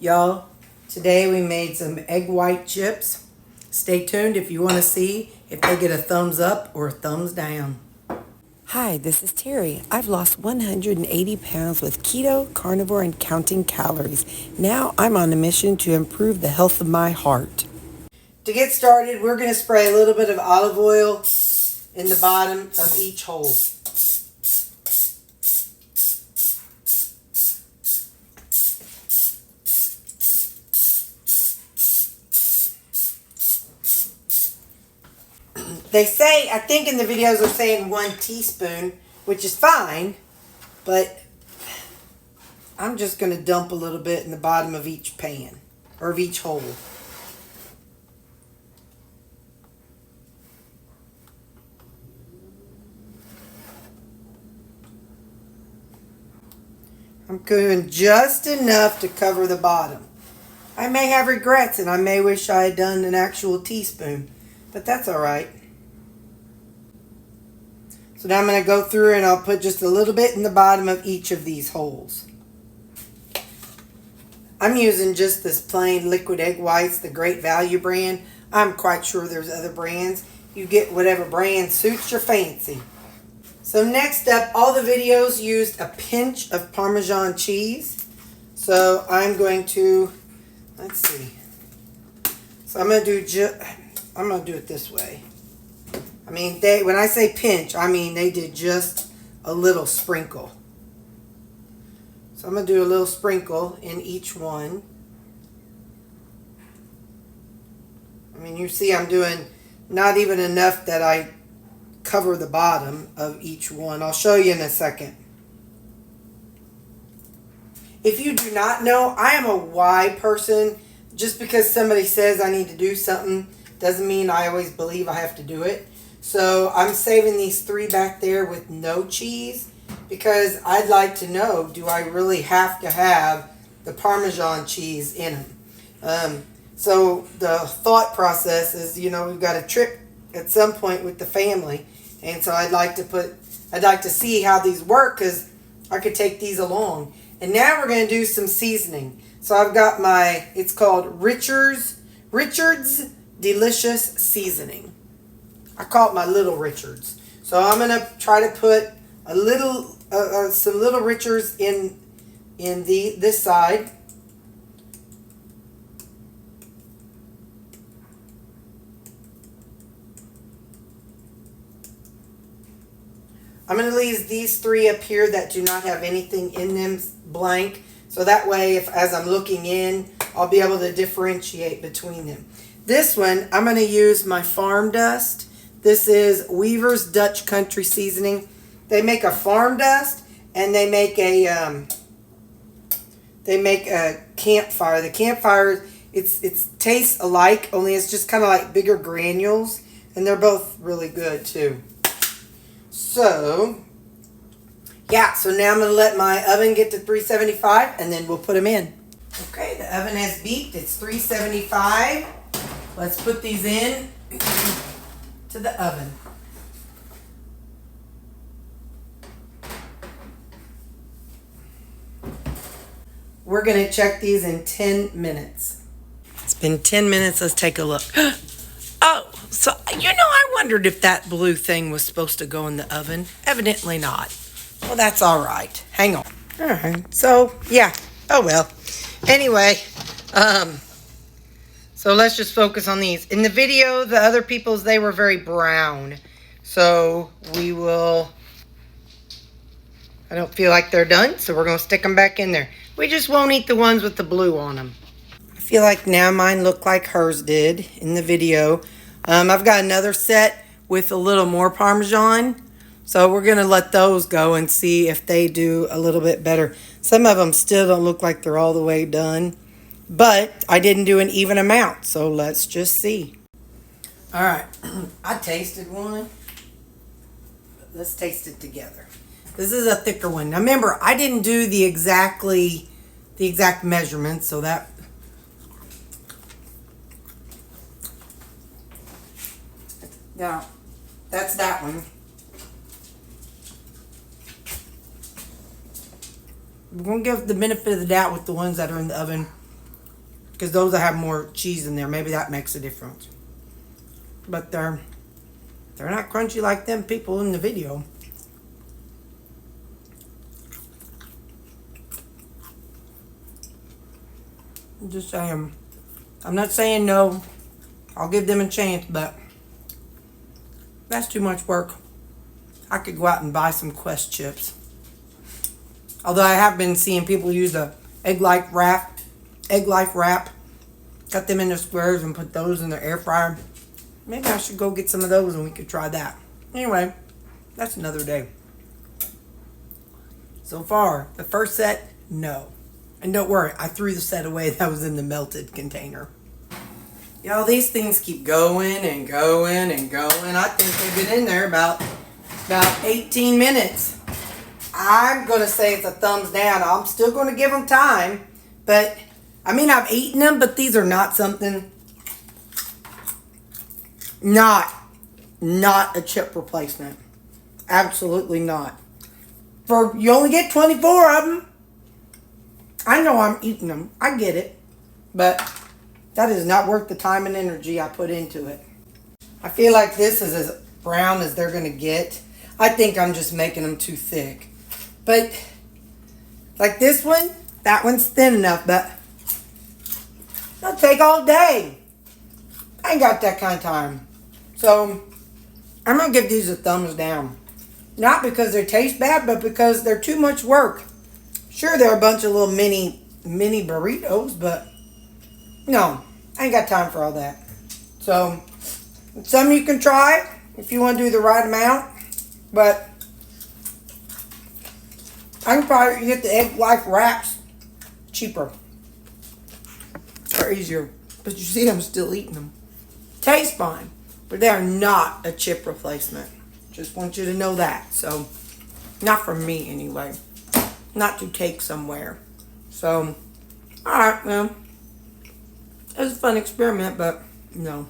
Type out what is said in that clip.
Y'all, today we made some egg white chips. Stay tuned if you want to see if they get a thumbs up or a thumbs down. Hi, this is Terry. I've lost 180 pounds with keto, carnivore, and counting calories. Now I'm on a mission to improve the health of my heart. To get started, we're going to spray a little bit of olive oil in the bottom of each hole. They say, I think in the videos they're saying 1 teaspoon, which is fine, but I'm just going to dump a little bit in the bottom of each pan, or of each hole. I'm doing just enough to cover the bottom. I may have regrets and I may wish I had done an actual teaspoon, but that's alright. So now I'm going to go through and I'll put just a little bit in the bottom of each of these holes. I'm using just this plain liquid egg whites, the Great Value brand. I'm quite sure there's other brands. You get whatever brand suits your fancy. So next up, all the videos used a pinch of Parmesan cheese. So I'm going to, let's see. So I'm going to do it this way. I mean, when I say pinch, I mean they did just a little sprinkle. So I'm going to do a little sprinkle in each one. I mean, you see I'm doing not even enough that I cover the bottom of each one. I'll show you in a second. If you do not know, I am a why person. Just because somebody says I need to do something doesn't mean I always believe I have to do it. So I'm saving these 3 back there with no cheese because I'd like to know, do I really have to have the Parmesan cheese in them? So the thought process is, we've got a trip at some point with the family, and so I'd like to see how these work because I could take these along. And now we're going to do some seasoning. So I've got it's called Richard's Delicious Seasoning. I call it my Little Richards. So I'm going to try to put a little, some Little Richards in this side. I'm going to leave these 3 up here that do not have anything in them blank. So that way, as I'm looking in, I'll be able to differentiate between them. This one, I'm going to use my Farm Dust. This is Weaver's Dutch Country Seasoning. They make a Farm Dust and they make a campfire. The campfire, it tastes alike, only it's just kind of like bigger granules, and they're both really good too. So, yeah, so now I'm going to let my oven get to 375 and then we'll put them in. Okay, the oven has beeped. It's 375. Let's put these in to the oven. We're going to check these in 10 minutes. It's been 10 minutes. Let's take a look. Oh, so, I wondered if that blue thing was supposed to go in the oven. Evidently not. Well, that's all right. Hang on. All right. So, yeah. Oh, well. Anyway, so let's just focus on these. In the video, the other people's, they were very brown. So, I don't feel like they're done, so we're going to stick them back in there. We just won't eat the ones with the blue on them. I feel like now mine look like hers did in the video. I've got another set with a little more Parmesan. So we're going to let those go and see if they do a little bit better. Some of them still don't look like they're all the way done. But I didn't do an even amount. So let's just see. All right. I tasted one. Let's taste it together. This is a thicker one. Now remember, I didn't do the exact measurements. So that... Now, that's that one. We're going to give the benefit of the doubt with the ones that are in the oven because those that have more cheese in there, maybe that makes a difference. But they're not crunchy like them people in the video. I'm just saying. I'm not saying no. I'll give them a chance, but that's too much work. I could go out and buy some Quest chips. Although I have been seeing people use the egg life wrap, cut them into squares and put those in the air fryer. Maybe I should go get some of those and we could try that. Anyway, that's another day. So far, the first set, no. And don't worry, I threw the set away that was in the melted container. Y'all, these things keep going and going and going. I think they've been in there about 18 minutes. I'm going to say it's a thumbs down. I'm still going to give them time. But, I mean, I've eaten them, but these are not something... Not a chip replacement. Absolutely not. You only get 24 of them. I know I'm eating them. I get it. But that is not worth the time and energy I put into it. I feel like this is as brown as they're going to get. I think I'm just making them too thick. But, like this one, that one's thin enough, but it'll take all day. I ain't got that kind of time. So, I'm going to give these a thumbs down. Not because they taste bad, but because they're too much work. Sure, they're a bunch of little mini burritos, but no, I ain't got time for all that. So, some you can try if you want to do the right amount, but I can probably get the egg life wraps cheaper or easier. But you see, I'm still eating them. Taste fine, but they are not a chip replacement. Just want you to know that. So, not from me anyway. Not to take somewhere. So, alright, well, it was a fun experiment, but no.